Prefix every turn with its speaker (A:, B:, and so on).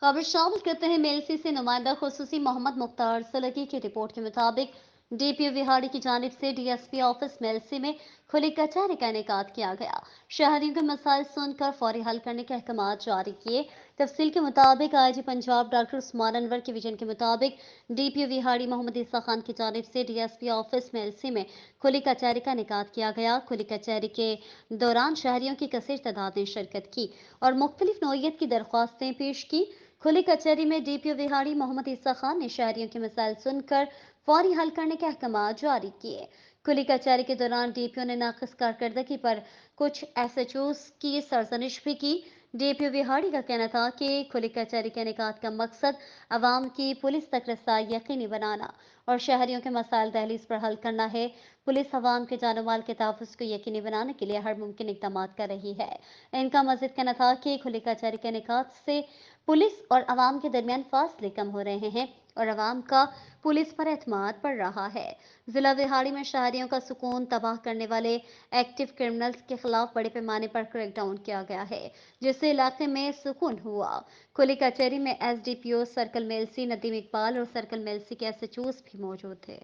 A: खबर शामिल करते हैं मेलसी से नुमाइंदा खुसूसी मोहम्मद मुख्तार सलगी की रिपोर्ट के मुताबिक डीपीओ विहाड़ी की जानिब से डीएसपी ऑफिस मेलसी में खुली कचहरी का इनेकाद किया गया। शहरियों के मसाइल सुनकर फौरी हल करने के अहकाम जारी किए। तफसील के मुताबिक आईजी पंजाब डॉक्टर उस्मान अनवर के विजन के मुताबिक डीपीओ विहाड़ी मोहम्मद ईसा खान की जानिब से डीएसपी ऑफिस मेलसी में खुली कचहरी का इनेकाद किया गया। खुली कचहरी के दौरान शहरियों की कसीर तादाद ने शिरकत की और मुख्तलिफ नौयत की दरख्वास्तें पेश की। खुली कचहरी में डीपीओ विहाड़ी मोहम्मद ईसा खान ने शहरियों के मसाइल सुनकर फौरी हल करने के अहकाम जारी किए। खुली कचहरी के दौरान डीपीओ ने नाक़िस कारकर्दगी पर कुछ एसएचओज की सरजनिश भी की। डीपीओ विहाड़ी का कहना था कि खुली कचहरी के इनेकाद का मकसद अवाम की पुलिस तक रसाई यकीनी बनाना और शहरियों के मसाइल दहलीज पर हल करना है। पुलिस अवाम के जानो माल के तहफ़्फ़ुज़ को यकीनी बनाने के लिए हर मुमकिन इक़दाम कर रही है। इनका मज़ीद कहना था कि खुली कचहरी के इनेकाद से पुलिस और अवाम के दरमियान फासले कम हो रहे हैं और अवाम का पुलिस पर एतमाद बढ़ रहा है। जिला विहाड़ी में शहरियों का सुकून तबाह करने वाले एक्टिव क्रिमिनल्स के खिलाफ बड़े पैमाने पर क्रैकडाउन किया गया है, जिससे इलाके में सुकून हुआ। खुली कचहरी में एसडीपीओ सर्कल मेलसी नदीम इकबाल और सर्कल मेलसी के एसएचओज भी मौजूद थे।